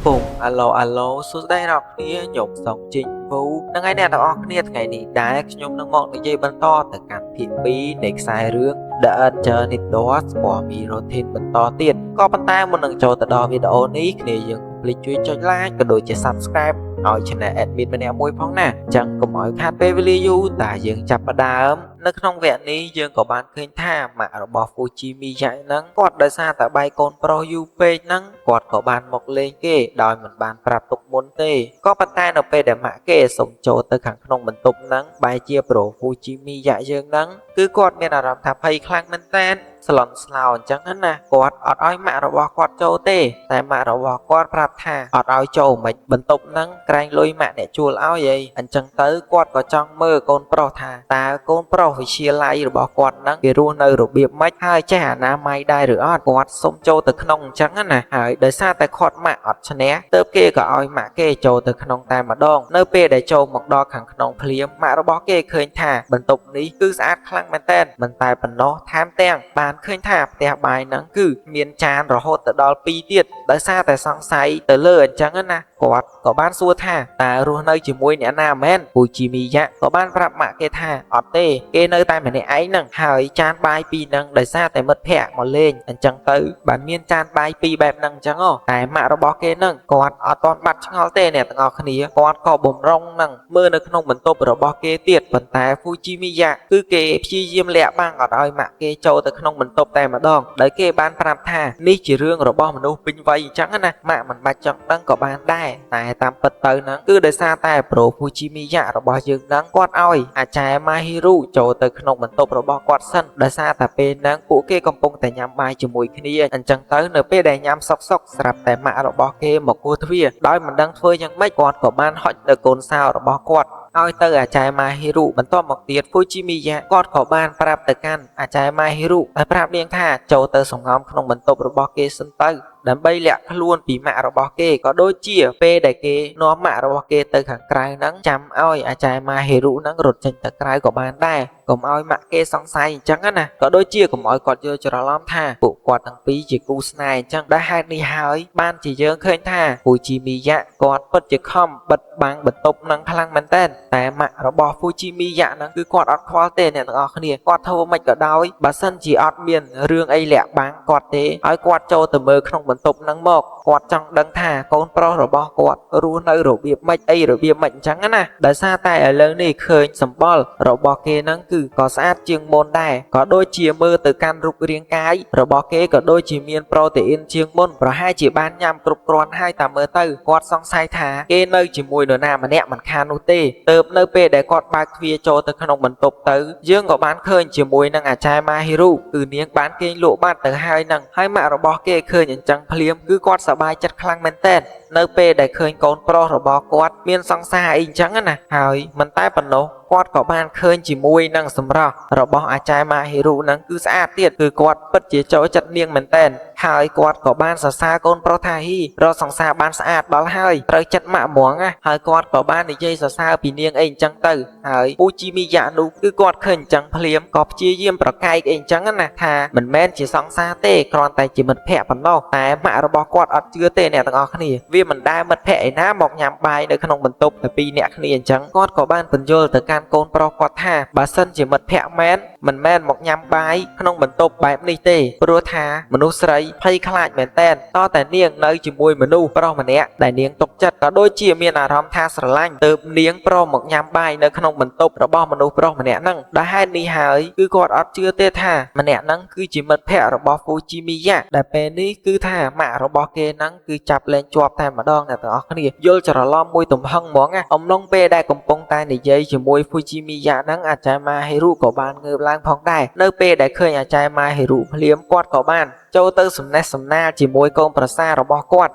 Phùng aloសួស្តីអ្នកគ្នាខ្ញុំសុងជីងពូនឹងហើយអ្នកទាំងអស់គ្នាថ្ងៃនេះដែរខ្ញុំនឹងមកនិយាយបន្តទៅកាន់ភាគ2នៃខ្សែរឿង The Eternitors ព័ត៌មាន routine បន្តទៀតក៏ប៉ុន្តែមុននឹងចូលទៅដល់វីដេអូនេះគ្នាយើងកុំភ្លេចជួយចុច like ក៏ដូចជា subscribe ឲ្យ channel admin ម្នាក់មួយផងណាអញ្ចឹងកុំឲ្យខាតពេលវេលាយូរតែយើងចាប់ផ្ដើមនៅក្នុងវគ្គនេះយើងក៏បានឃើញថាម៉ាក់របស់ Fujimiya ហ្នឹងគាត់ដោយសារតែបែកកូនប្រុសយូរពេកហ្នឹងគាត់ក៏បានមកលេងគេដោយមិនបានប្រាប់ទុកមុនទេក៏ប៉ុន្តែនៅពេលដែលម៉ាក់គេសុំចូលទៅខាងក្នុងបន្ទប់ហ្នឹងបែរជាប្រុស Fujimiya យើងហ្នឹងគឺគាត់មានអារម្មណ៍ថាភ័យខ្លាំងមែនតើស្លន់ស្លោអញ្ចឹងណាគាត់អត់ឲ្យម៉ាក់របស់គាត់ចូលទេតែម៉ាក់របស់គាត់ប្រាប់ថាអត់ឲ្យចូលមិនបន្ទប់ហ្នឹងក្រែងលុយម៉ាក់អ្នកជួលឲ្យអីអញ្ចឹងទៅគាត់ក៏ចង់មើលកូនប្រុសថាតើកូនប្រុសវិទ្យាល័យរបស់គាត់ហ្នឹងគេរស់នៅរបៀបម៉េចហើយចេះអនាម័យដែរឬអត់គាត់សុំចូលទៅក្នុងអញ្ចឹងណាហើយដោយសារតែគាត់ម៉ាក់អត់ឈ្នះទើបគេក៏ឲ្យម៉ាក់គេចូលទៅក្នុងតែម្ដងនៅពេលដែលចូលមកដល់ខាងក្នុងភ្លាមម៉ាក់របស់គេឃើញថាបន្ទប់នេះគឺស្អាតខ្លាំងមែនតើមិនតែប៉ុណ្ណោះថែមទាំងបានឃើញថាផ្ទះបាយហ្នឹងគឺមានចានរហូតទៅដល់2ទៀតដោយសារតែសង្ស័យទៅលើអញ្ចឹងណាគាត់ក៏បានសួរថាតើរស់នៅជាមួយអ្នកណាមែន Fujimiya ក៏បានប្រាប់ម៉ាក់គេថាអត់ទេគេនៅតែម្នាក់ឯងហ្នឹងហើយចានបាយ2ហ្នឹងដោយសារតែមិត្តភ័ក្តិមកលេងអញ្ចឹងទៅបានមានចានបាយ2បែបហ្នឹងអញ្ចឹងតែម៉ាក់របស់គេហ្នឹងគាត់អត់ទាន់បាត់ឆ្ងល់ទេអ្នកទាំងអស់គ្នាគាត់ក៏បំរុងហ្នឹងមើលនៅក្នុងបន្ទប់របស់គេទៀតប៉ុន្តែ Fujimiya គឺគេព្យាយាមលាក់បាំងអត់ឲ្យម៉ាក់គេចូលទៅក្នុងបន្ទប់តែម្ដងដោយគេបានប្រាប់ថានេះជារឿងរបស់មនុស្សពេញវ័យអញ្ចឹងណាម៉ាក់មិនបាច់ចង់ដឹងក៏បានដែរតែតាមពិតទៅហ្នឹងគឺដោយសារតែប្រូ Fujimiya របស់យើងហ្នឹងគាត់ឲ្យអាចារ្យ Mahiru ចូលទៅក្នុងបន្ទប់របស់គាត់សិនដោយសារតែពេលហ្នឹងពួកគេកំពុងតែញ៉ាំបាយជាមួយគ្នាអញ្ចឹងទៅនៅពេលដែលញ៉ាំសុកស្រាប់តែម៉ាក់របស់គេមកគោះទ្វារដោយមិនដឹងធ្វើយ៉ាងម៉េចគាត់ក៏បានហុចទៅកូនសោរបស់គាត់ឲ្យទៅអាចារ្យ Mahiru បន្ទាប់មកទៀត Fujimiya គាត់ក៏បានប្រាប់ទៅកាន់អាចារ្យ Mahiru ហើយប្រាប់នាងថាចូលទៅសង្ងំក្នុងបន្ទប់របស់គេសិនទៅដើម្បីលាក់ខ្លួនពីម៉ាក់របស់គេក៏ដូចជាពេលដែលគេនាំម៉ាក់របស់គេទៅខាងក្រៅហ្នឹងចាំឲ្យអាចារ្យ Mahiru ហ្នឹងរត់ចេញទៅក្រៅក៏បានដែរកុំឲ្យម៉ាក់គេសង្ស័យអញ្ចឹងណាក៏ដូចជាកុំឲ្យគាត់យល់ច្រឡំថាពួកគាត់ទាំងពីរជាគូស្នេហ៍អញ្ចឹងដែលហេតុនេះហើយបានជាយើងឃើញថា Fujimiya គាត់ពិតជាខំបិទបាំងបន្ទប់ហ្នឹងខ្លាំងមែនតើតែម៉ាក់របស់ Fujimiya ហ្នឹងគឺគាត់អត់ខ្វល់ទេអ្នកទាំងអស់គ្នាគាត់ធ្វើមិនក៏ដោយបើសិនជាអត់មានរឿងអីលាក់បាំងគាត់ទេឲ្យគាត់ចូលទៅមើលក្នុងបន្ទប់ហ្នឹងមកគាត់ចង់ដឹងថាកូនប្រុសរបស់គាត់រស់នៅរបៀបម៉េចអីរបៀបម៉េចអញ្ចឹងណាដោយសារតែឥឡូវនេះឃើញសម្បល់របស់គេហ្នឹងគឺក៏ស្អាតជាងមុនដែរក៏ដូចជាមើលទៅកាន់រូបរាងកាយរបស់គេក៏ដូចជាមានប្រូតេអ៊ីនជាងមុនប្រហែលជាបានញ៉ាំគ្រប់គ្រាន់ហើយតាមមើលទៅគាត់សង្ស័យថាគេនៅជាមួយនរណាម្នាក់មិនខាននោះទេទើបនៅពេលដែលគាត់បើកទ្វារចូលទៅក្នុងបន្ទប់ទៅយើងក៏បានឃើញជាមួយនឹងអាចារ្យ Mahiru គឺនាងបានគេងលក់បាត់ទៅហើយហ្នឹងហើយម៉ាក់របស់គេឃើញអញ្ចឹងភ្លាមគឺគាត់សប្បាយចិត្តខ្លាំងមែនតើនៅពេលដែលឃើញកូនប្រុសរបស់គាត់មានសង្សារអីអញ្ចឹងណាហើយមិនតែប៉ុណ្ណោះគាត់ក៏បានឃើញជាមួយនឹងសម្រស់របស់អាចារ្យ Mahiru ហ្នឹងគឺស្អាតទៀតគឺគាត់ពិតជាចូលចិត្តនាងមែនតើហើយគាត់ក៏បានសរសើរកូនប្រុសថាហ៊ីរកសង្សារបានស្អាតដល់ហើយត្រូវចិត្តម៉ាក់ហ្មងណាហើយគាត់ក៏បាននិយាយសរសើរពីនាងអីអញ្ចឹងទៅហើយ Fujimiya នោះគឺគាត់ឃើញអញ្ចឹងភ្លាមក៏ព្យាយាមប្រកែកអីអញ្ចឹងណាថាមិនមែនជាសង្សារទេគ្រាន់តែជាមិត្តភក្តិប៉ុណ្ណោះតែម៉ាក់របស់គាត់អត់ជឿទេអ្នកទាំងអស់គ្នាវាមិនដែលមិត្តភក្តិឯណាមកញ៉ាំបាយនៅក្នុងបន្ទប់តែពីរនាក់គ្នាអញ្ចឹងគាត់ក៏បានបញ្យល់ទៅកាន់កូនប្រុសគាត់ថាបើសិនជាមិត្តភក្តិមែនមិនមែនមកញ៉ាំបាយក្នុងបន្ទប់បែបនេះទេព្រោះថាមនុស្សស្រីភ័យខ្លាចមែនតើតតែនាងនៅជាមួយមនុស្សប្រុសម្នាក់ដែលនាងទុកចិត្តក៏ដូចជាមានអារម្មណ៍ថាស្រឡាញ់ទើបនាងព្រមមកញ៉ាំបាយនៅក្នុងបន្ទប់របស់មនុស្សប្រុសម្នាក់ហ្នឹងដែលហេតុនេះហើយគឺគាត់អត់ជឿទេថាម្នាក់ហ្នឹងគឺជាមិត្តភក្តិរបស់ Fujimiya ដែលពេលនេះគឺថាម៉ាក់របស់គេហ្នឹងគឺចាប់លែងជាប់តែម្ដងអ្នកទាំងអស់គ្នាយល់ច្រឡំមួយទំហឹងហ្មងណាអំឡុងពេលដែលកំពុងតែនិយាយជាមួយ Fujimiya ហ្នឹងអាចារ្យ Mahiru ក៏បានងើបឡើងផងដែរនៅពេលដែលឃើញអាចារ្យ Mahiru ភ្លាមគាត់ក៏បានចូលទៅសំណេះសំណាលជាមួយកូនប្រសាររបស់គាត់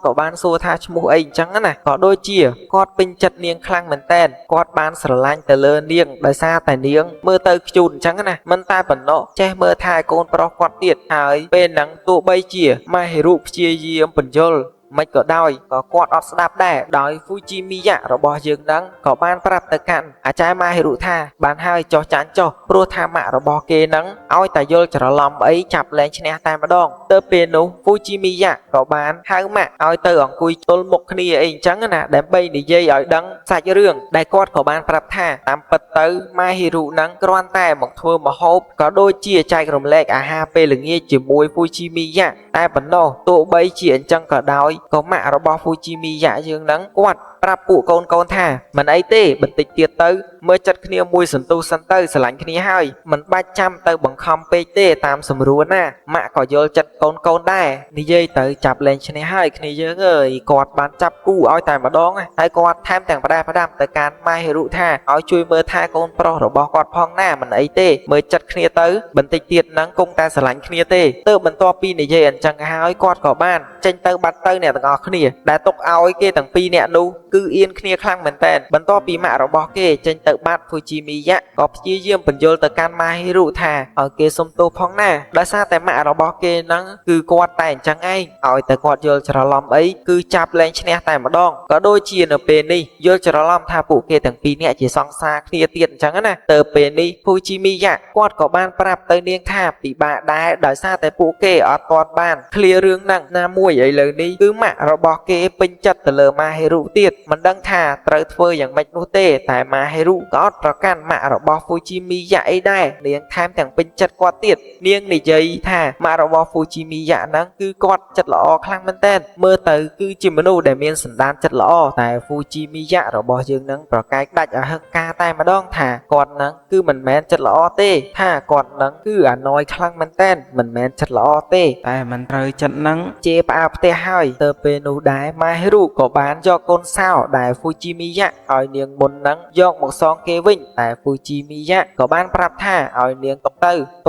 ក៏បានសួរថាឈ្មោះអីអញ្ចឹងណាក៏ដូចជាគាត់ពេញចិត្តនាងខ្លាំងមែនតើគាត់បានស្រឡាញ់ទៅលើនាងដោយសារតែនាងមើលទៅខ្ជូតអញ្ចឹងណាមិនតែប៉ុណ្ណោះចេះមើលថែកូនប្រុសគាត់ទៀតហើយពេលហ្នឹងទោះបីជា Mahiru ព្យាយាមបញ្យល់ មិនក៏ដោយក៏គាត់អត់ស្ដាប់ដែរដោយហ្វូជីមីយ៉ារបស់យើងហ្នឹងក៏បានប្រាប់ទៅកាន់អាចារ្យម៉ាហេរុថាបានហើយចុះចាញ់ចុះព្រោះថាម៉ាក់របស់គេហ្នឹងឲ្យតែយល់ច្រឡំអីចាប់លែងឈ្នះតែម្ដងទៅពេលនោះហ្វូជីមីយ៉ាក៏បានហៅម៉ាក់ឲ្យទៅអង្គុយទល់មុខគ្នាអីអញ្ចឹងណាដើម្បីនិយាយឲ្យដឹងសាច់រឿងដែលគាត់ក៏បានប្រាប់ថាតាមពិតទៅម៉ាហេរុហ្នឹងគ្រាន់តែមកធ្វើម្ហូបក៏ដូចជាចែករំលែកអាហារពេលល្ងាចជាមួយហ្វូជីមីយ៉ាតែប៉ុណ្ណោះទោះបីជាអញ្ចឹងក៏ដោយក៏ម៉ាក់របស់ហ្វូជីមីយ៉ាយើងហ្នឹងគាត់ប្រាប់ពួកកូនថាមិនអីទេបន្តិចទៀតទៅមើលចិត្តគ្នាមួយសន្ទុះសិនទៅស្រឡាញ់គ្នាហើយមិនបាច់ចាំទៅបង្ខំពេកទេតាមសម្រួលណាម៉ាក់ក៏យល់ចិត្តកូនដែរនិយាយទៅចាប់លែងឈ្នះហើយគ្នាយើងអើយគាត់បានចាប់គូឲ្យតែម្ដងហើយគាត់ថែមទាំងផ្ដាំទៅកាន់ម៉ាហេរុថាឲ្យជួយមើលថាកូនប្រុសរបស់គាត់ផងណាមិនអីទេមើលចិត្តគ្នាទៅបន្តិចទៀតហ្នឹងគង់តែស្រឡាញ់គ្នាទេទើបបន្ទាប់ពីនិយាយអញ្ចឹងហើយគាត់ក៏បានចេញទៅបាត់ទៅអ្នកទាំងអស់គ្នាដែលទុកឲ្យគេទាំងពីរអ្នកនោះគឺអៀនគ្នាខ្លាំងមែនតើបន្ទាប់ពីម៉ាក់របស់គេចេញទៅបាត់ហ្វូជីមីយ៉ាក៏ព្យាយាមបញ្យល់ទៅកាន់ម៉ាហេរុថាឲ្យគេសុំទោសផងណាដោយសារតែម៉ាក់របស់គេហ្នឹងគឺគាត់តែអញ្ចឹងឯងឲ្យតែគាត់យល់ច្រឡំអីគឺចាប់លែងឈ្នះតែម្ដងក៏ដូចជានៅពេលនេះយល់ច្រឡំថាពួកគេទាំងពីរនាក់ជាសង្សារគ្នាទៀតអញ្ចឹងណាទៅពេលនេះហ្វូជីមីយ៉ាគាត់ក៏បានប្រាប់ទៅនាងថាពិបាកដែរដោយសារតែពួកគេអត់ទាន់បានឃ្លារឿងហ្នឹងណាមួយឥឡូវនេះគឺម៉ាក់របស់គេពេញចិត្តទៅលើម៉ាហេរុទៀតមិនដឹងថាត្រូវធ្វើយ៉ាងម៉េចនោះទេតែម៉ាហេរុក៏អត់ប្រកាន់ម៉ាក់របស់ហ្វូជីមីយ៉ាអីដែរនាងថែមទាំងពេញចិត្តគាត់ទៀតនាងនិយាយថាម៉ាក់របស់ហ្វូជីមីយ៉ាហ្នឹងគឺគាត់ចិត្តល្អខ្លាំងមែនតើមើលទៅគឺជាមនុស្សដែលមានសន្តានចិត្តល្អតែហ្វូជីមីយ៉ារបស់យើងហ្នឹងប្រកែកដាច់អហិង្ការតែម្ដងថាគាត់ហ្នឹងគឺមិនមែនចិត្តល្អទេថាគាត់ហ្នឹងគឺអាណយខ្លាំងមែនតើមិនមែនចិត្តល្អទេតែមិនត្រូវចិត្តហ្នឹងជេរផ្អើផ្ទះហើយទៅពេលនោះដែរម៉ាហេរុក៏បានយកកូនសោដែលហ្វូជីមីយ៉ាឲ្យនាងមុនហ្នឹងយកមកសងគេវិញតែហ្វូជីមីយ៉ាក៏បានប្រាប់ថាឲ្យនាងទុ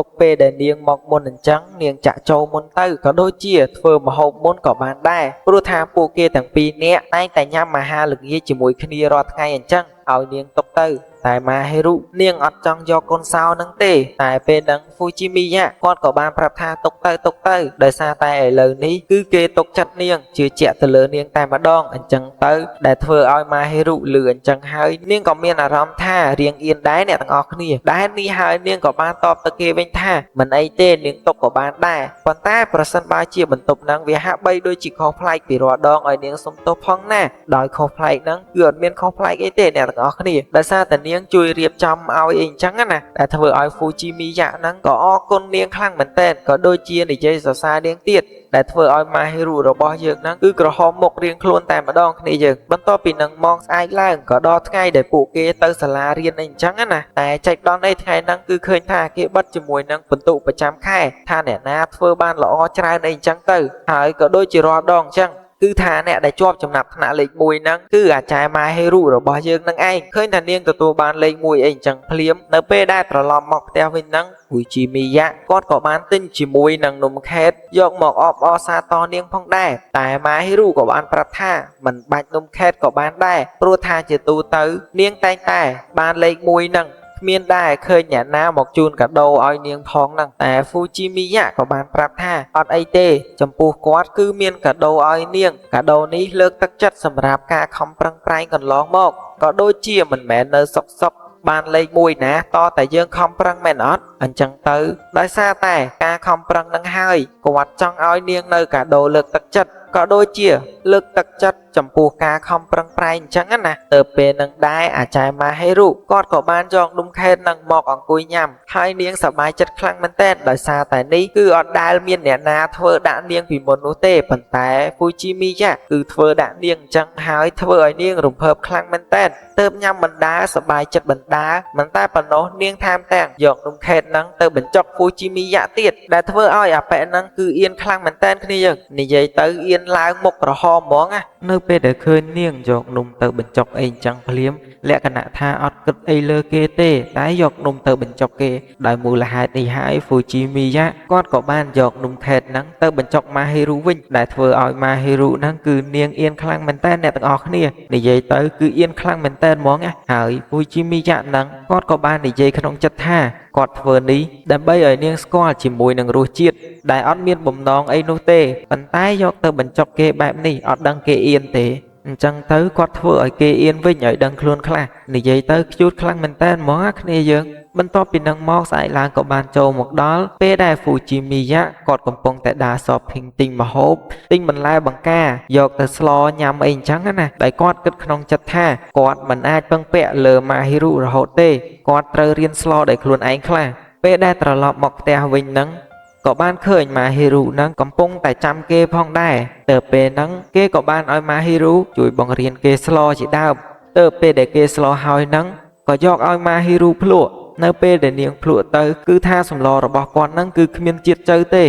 កពេលដែលនាងមកមុនអញ្ចឹងនាងចាក់ចូលមុនទៅក៏ដូចជាធ្វើម្ហូបមុនក៏បានដែរព្រោះថាពួកគេទាំងពីរនាក់តែងតែញ៉ាំអាហារល្ងាចជាមួយគ្នារាល់ថ្ងៃអញ្ចឹងឲ្យនាងទុកទៅតែម៉ាហេរុនាងអត់ចង់យកកូនសោនឹងទេតែពេលហ្នឹងហ្វូជីមីយ៉ាគាត់ក៏បានប្រាប់ថាទុកទៅដោយសារតែឥឡូវនេះគឺគេទុកចិត្តនាងជឿជាក់ទៅលើនាងតែម្ដងអញ្ចឹងទៅដែលធ្វើឲ្យម៉ាហេរុលឺអញ្ចឹងហើយនាងក៏មានអារម្មណ៍ថារៀងអៀនដែរអ្នកទាំងអស់គ្នាដែលនេះហើយនាងក៏បានតបទៅគេវិញថាមិនអីទេនាងទុកក៏បានដែរប៉ុន្តែប្រសិនបើជាបន្ទប់ហ្នឹងវាហាក់បីដូចជាខុសប្លែកពីរាល់ដងឲ្យនាងសុំទោសផងណាដោយខុសប្លែកហ្នឹងគឺអត់មានខុសប្លែកអីទេអ្នកទាំងអស់គ្នាដោយសារតែនាងជួយរៀបចំឲ្យអីអញ្ចឹងណាដែលធ្វើឲ្យហ្វូជីមីយ៉ាហ្នឹងក៏អរគុណនាងខ្លាំងមែនទែនក៏ដូចជានិយាយសរសើរនាងទៀតដែលធ្វើឲ្យម៉ាហេរុរបស់យើងហ្នឹងគឺក្រហមមុខរៀងខ្លួនតែម្ដងគ្នាយើងបន្ទាប់ពីនឹងម៉ោងស្អែកឡើងក៏ដល់ថ្ងៃដែលពួកគេទៅសាលារៀនអីអញ្ចឹងណាតែចែកដល់នៃថ្ងៃហ្នឹងគឺឃើញថាគេបិទជាមួយនឹងបន្ទុកប្រចាំខែថាអ្នកណាធ្វើបានល្អច្រើនអីអញ្ចឹងទៅហើយក៏ដូចជារាល់ដងអញ្ចឹងគឺថាអ្នកដែលជាប់ចំណាត់ថ្នាក់លេខ1ហ្នឹងគឺអាចារ្យម៉ាហេរុរបស់យើងនឹងឯងឃើញថានាងទទួលបានលេខ1អីអញ្ចឹងភ្លាមនៅពេលដែលត្រឡប់មកផ្ទះវិញហ្នឹងហ្វូជីមីយ៉ាគាត់ក៏បានទិញជាមួយនឹងនំខេតយកមកអបអរសាទរនាងផងដែរតែម៉ាហេរុក៏បានប្រាប់ថាមិនបាច់នំខេតក៏បានដែរព្រោះថាជាទូទៅនាងតែងតែបានលេខ1ហ្នឹងមានដែរឃើញអ្នកណាមកជូនកាដូឲ្យនាងផងហ្នឹងតែហ្វូជីមីយ៉ាក៏បានប្រាប់ថាអត់អីទេចំពោះគាត់គឺមានកាដូឲ្យនាងកាដូនេះលើកទឹកចិត្តសម្រាប់ការខំប្រឹងប្រែងកន្លងមកក៏ដូចជាមិនមែននៅសុកបានលេខ1ណាតតែយើងខំប្រឹងមែនអត់អញ្ចឹងទៅដោយសារតែការខំប្រឹងនឹងហើយគាត់ចង់ឲ្យនាងនៅកាដូលើកទឹកចិត្តក៏ដូចជាលើកទឹកចិត្តចំពោះការខំប្រឹងប្រែងអញ្ចឹងណាទៅពេលនឹងដែរអាចារ្យម៉ាហេរុគាត់ក៏បានយកនំខេតនឹងមកអង្គុយញ៉ាំហើយនាងសប្បាយចិត្តខ្លាំងមែនទែនដោយសារតែនេះគឺអត់ដែលមានអ្នកណាធ្វើដាក់នាងពីមុននោះទេប៉ុន្តែហ្វូជីមីយ៉ាគឺធ្វើដាក់នាងអញ្ចឹងហើយធ្វើឲ្យនាងរំភើបខ្លាំងមែនទែនទើបញ៉ាំបណ្ដាសប្បាយចិត្តបណ្ដាមិនតែប៉ុណ្ណោះនាងថែមទាំងយកនំខេតនឹងទៅបញ្ចុកហ្វូជីមីយ៉ាទៀតដែលធ្វើឲ្យអាប៉ែហ្នឹងគឺអៀនខ្លាំងមែនទែនគ្នាយើងនិយាយទៅអៀនឡើងមុខក្រហមហ្មងណានៅពេលដែលឃើញនាងយកនំទៅបញ្ចុកអីអញ្ចឹងភ្លាមលក្ខណៈថាអត់គិតអីលើគេទេតែយកនំទៅបញ្ចុកគេដោយមូលហេតុនេះហើយហ្វូជីមីយ៉ាគាត់ក៏បានយកនំខេតហ្នឹងទៅបញ្ចុកម៉ាហេរុវិញដែលធ្វើឲ្យម៉ាហេរុហ្នឹងគឺនាងអៀនខ្លាំងមែនតើអ្នកទាំងអស់គ្នានិយាយទៅគឺអៀនខ្លាំងមែនតើហ្មងណាហើយហ្វូជីមីយ៉ាហ្នឹងគាត់ក៏បាននិយាយក្នុងចិត្តថា គាត់ធ្វើនេះដើម្បីឲ្យនាងស្គាល់ជាមួយនឹងរសជាតិដែលអត់មានបំណងអីនោះទេប៉ុន្តែយកទៅបញ្ចុកគេបែបនេះអត់ដឹងគេអៀនទេអញ្ចឹងទៅគាត់ធ្វើឲ្យគេអៀនវិញឲ្យដឹងខ្លួនខ្លះនិយាយទៅខ្ជូតខ្លាំងមែនតើហ្មងអាគ្នាយើងបន្ទាប់ពីនឹងមកស្អែកឡើងក៏បានចូលមកដល់ពេលដែល Fujimiya គាត់កំពុងតែដើរ shopping ទិញម្ហូបទិញបន្លែបង្ការយកទៅស្លញ៉ាំអីអញ្ចឹងណាដែលគាត់គិតក្នុងចិត្តថាគាត់មិនអាចពឹងពាក់លើ Mahiru រហូតទេគាត់ត្រូវរៀនស្លដោយខ្លួនឯងខ្លះពេលដែលត្រឡប់មកផ្ទះវិញនឹងក៏បានឃើញ Mahiru នឹងកំពុងតែចាំគេផងដែរទៅពេលហ្នឹងគេក៏បានឲ្យ Mahiru ជួយបង្រៀនគេស្លជាដើមទៅពេលដែលគេស្លហើយហ្នឹងក៏យកឲ្យ Mahiru ភ្លក់នៅពេលដែលនាងភ្លក់ទៅគឺថាសម្លរបស់គាត់ហ្នឹងគឺគ្មានជាតិជ័រទេ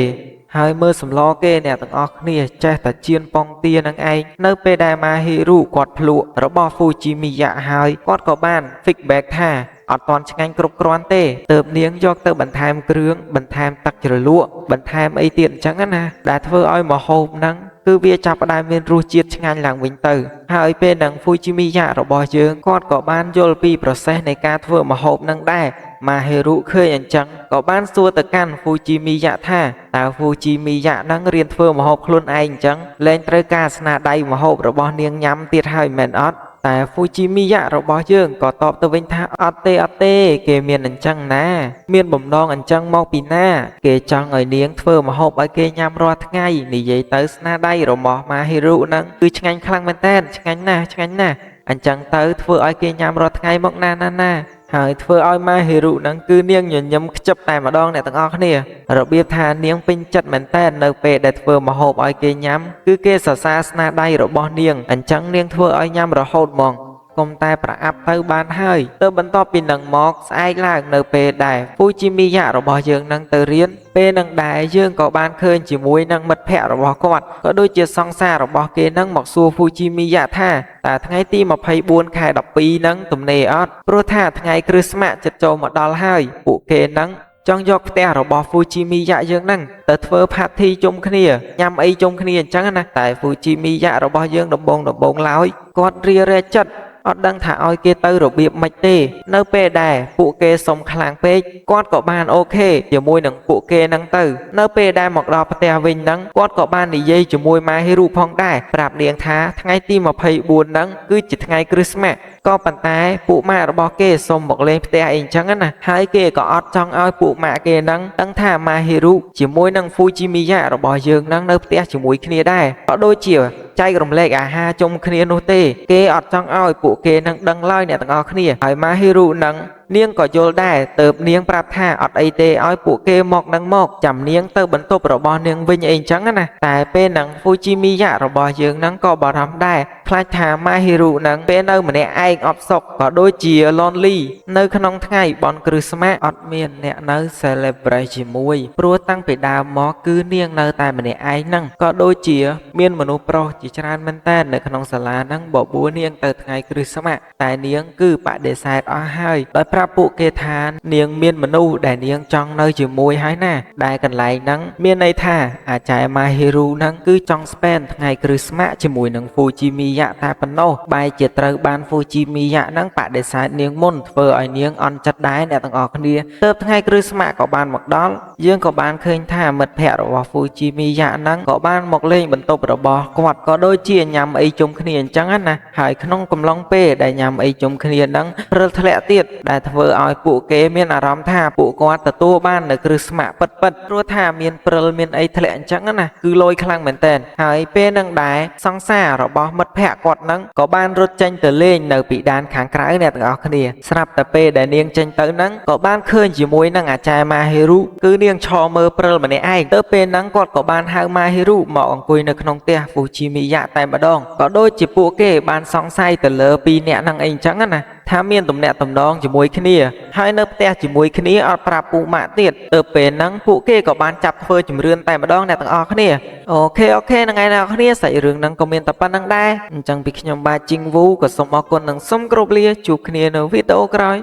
ហើយមើលសម្លគេអ្នកទាំងអស់គ្នាចេះតែជៀនប៉ងទានឹងឯងនៅពេលដែល Mahiru គាត់ភ្លក់របស់ Fujimiya ហើយគាត់ក៏បាន feedback ថាអត់ទាន់ឆ្ងាញ់គ្រប់គ្រាន់ទេទើបនាងយកទៅបន្ថែមគ្រឿងបន្ថែមទឹកជ្រលក់បន្ថែមអីទៀតអញ្ចឹងណាដែលធ្វើឲ្យម្ហូបហ្នឹងគឺវាចាប់ផ្ដើមមានរសជាតិឆ្ងាញ់ឡើងវិញទៅហើយពេលហ្នឹង Fujimiya របស់យើងគាត់ក៏បានយល់ពី process នៃការធ្វើម្ហូបហ្នឹងដែរ Mahiru ឃើញអញ្ចឹងក៏បានសួរទៅកាន់ Fujimiya ថាតើ Fujimiya ហ្នឹងរៀនធ្វើម្ហូបខ្លួនឯងអញ្ចឹងលែងត្រូវការស្នាដៃម្ហូបរបស់នាងញ៉ាំទៀតហើយមែនអត់តែ Fujimiya របស់យើងក៏តបទៅវិញថាអត់ទេគេមានអញ្ចឹងណាមានបំណងអញ្ចឹងមកពីណាគេចង់ឲ្យនាងធ្វើម្ហូបឲ្យគេញ៉ាំរាល់ថ្ងៃនិយាយទៅស្នាដៃរបស់ Mahiru ហ្នឹងគឺឆ្ងាញ់ខ្លាំងមែនតើឆ្ងាញ់ណាស់អញ្ចឹងទៅធ្វើឲ្យគេញ៉ាំរាល់ថ្ងៃមកណាហើយធ្វើឲ្យ Mahiru ហ្នឹងគឺនាងញញឹមខ្ជិបតែម្ដងអ្នកទាំងអស់គ្នារបៀបថានាងពេញចិត្តមែនតើនៅពេលដែលធ្វើម្ហូបឲ្យគេញ៉ាំគឺគេសរសើរស្នាដៃរបស់នាងអញ្ចឹងនាងធ្វើឲ្យញ៉ាំរហូតហ្មងកុំតែប្រអាប់ទៅបានហើយទៅបន្ទាប់ពីនឹងមកស្អែកឡើងនៅពេលដែល Fujimiya របស់យើងនឹងទៅរៀនពេលនឹងដែរយើងក៏បានឃើញជាមួយនឹងមិត្តភ័ក្តិរបស់គាត់ក៏ដូចជាសង្សាររបស់គេនឹងមកសួរ Fujimiya ថាតើថ្ងៃទី24ខែ12ហ្នឹងទំនេរអត់ព្រោះថាថ្ងៃគ្រិស្មាសជិតចូលមកដល់ហើយពួកគេនឹងចង់យកផ្ទះរបស់ Fujimiya យើងហ្នឹងទៅធ្វើ party ជុំគ្នាញ៉ាំអីជុំគ្នាអញ្ចឹងណាតែ Fujimiya របស់យើងដំបងឡើយគាត់រារែកចិត្តអត់ដឹងថាឲ្យគេទៅរបៀបម៉េចទេនៅពេលដែលពួកគេសុំខ្លាំងពេកគាត់ក៏បានអូខេជាមួយនឹងពួកគេហ្នឹងទៅនៅពេលដែលមកដល់ផ្ទះវិញហ្នឹងគាត់ក៏បាននិយាយជាមួយ Mahiru ផងដែរប្រាប់នាងថាថ្ងៃទី24ហ្នឹងគឺជាថ្ងៃគ្រីស្មាសក៏ប៉ុន្តែពួកម៉ាក់របស់គេសុំមកលេងផ្ទះអីអញ្ចឹងណាហើយគេក៏អត់ចង់ឲ្យពួកម៉ាក់គេហ្នឹងដឹងថា Mahiru ជាមួយនឹង Fujimiya របស់យើងហ្នឹងនៅផ្ទះជាមួយគ្នាដែរក៏ដូចជាចែករំលែកអាហារជុំគ្នានោះទេគេអត់ចង់ឲ្យពួកគេនឹងដឹងឡើយអ្នកទាំងអស់គ្នាហើយ Mahiru នឹងនាងក៏យល់ដែរទៅនាងប្រាប់ថាអត់អីទេឲ្យពួកគេមកនឹងមកចាំនាងទៅបន្ទប់របស់នាងវិញអីអញ្ចឹងណាតែពេលហ្នឹង Fujimiya របស់យើងហ្នឹងក៏បារម្ភដែរខ្លាចថា Mahiru ហ្នឹងពេលនៅម្នាក់ឯងអត់សុខក៏ដូចជា lonely នៅក្នុងថ្ងៃបុណ្យគ្រីស្មាសអត់មានអ្នកនៅ celebrate ជាមួយព្រោះតាំងពីដើមមកគឺនាងនៅតែម្នាក់ឯងហ្នឹងក៏ដូចជាមានមនុស្សប្រុសជាច្រើនមែនតើនៅក្នុងសាលាហ្នឹងបបួលនាងទៅថ្ងៃគ្រីស្មាសតែនាងគឺបដិសេធអស់ហើយដោយប្រាប់ពួកគេថានាងមានមនុស្សដែលនាងចង់នៅជាមួយហើយណាដែលកន្លែងហ្នឹងមានន័យថាអាចារ្យ Mahiru ហ្នឹងគឺចង់ spend ថ្ងៃគ្រីស្មាសជាមួយនឹង Fujimiya តែប៉ុណ្ណោះបែរជាត្រូវបាន Fujimiya ហ្នឹងបដិសេធនាងមុនធ្វើឲ្យនាងអន់ចិត្តដែរអ្នកទាំងអស់គ្នាទើបថ្ងៃគ្រីស្មាសក៏បានមកដល់យើងក៏បានឃើញថាមិត្តភ័ក្តិរបស់ Fujimiya ហ្នឹងក៏បានមកលេងបន្ទប់របស់គាត់ក៏ដូចជាញ៉ាំអីជុំគ្នាអញ្ចឹងណាហើយក្នុងកំឡុងពេលដែលញ៉ាំអីជុំគ្នាហ្នឹងព្រិលធ្លាក់ទៀតដែលធ្វើឲ្យពួកគេមានអារម្មណ៍ថាពួកគាត់ទទួលបាននៅគ្រីស្មាសពិតព្រោះថាមានព្រិលមានអីធ្លាក់អញ្ចឹងណាគឺលយខ្លាំងមែនតើហើយពេលហ្នឹងដែរសង្សាររបស់មិត្តភ័ក្តិគាត់ហ្នឹងក៏បានរត់ចេញទៅលេងនៅពីដានខាងក្រៅអ្នកទាំងអស់គ្នាស្រាប់តែពេលដែលនាងចេញទៅហ្នឹងក៏បានឃើញជាមួយនឹងអាចារ្យ Mahiru គឺនាងឈរមើលព្រិលម្នាក់ឯងទៅពេលហ្នឹងគាត់ក៏បានហៅ Mahiru មកអង្គុយនៅក្នុងផ្ទះ Fujimiya តែម្ដងក៏ដូចជាពួកគេបានសង្ស័យទៅលើពីរអ្នកហ្នឹងអីអញ្ចឹងណាថាមានទំនាក់ទំនងជាមួយគ្នាហើយនៅផ្ទះជាមួយគ្នាអត់ប្រាប់ពូម៉ាក់ទៀតទៅពេលហ្នឹងពួកគេក៏បានចាប់ធ្វើជំរឿនតែម្ដងអ្នកទាំងអស់គ្នាអូខេហ្នឹងហើយអ្នកគ្នាសាច់រឿងហ្នឹងក៏មានតែប៉ុណ្្នឹងដែរអញ្ចឹងពីខ្ញុំបាទជីងវូក៏សូមអរគុណនិងសូមគោរពលាជួបគ្នានៅវីដេអូក្រោយ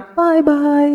បាយ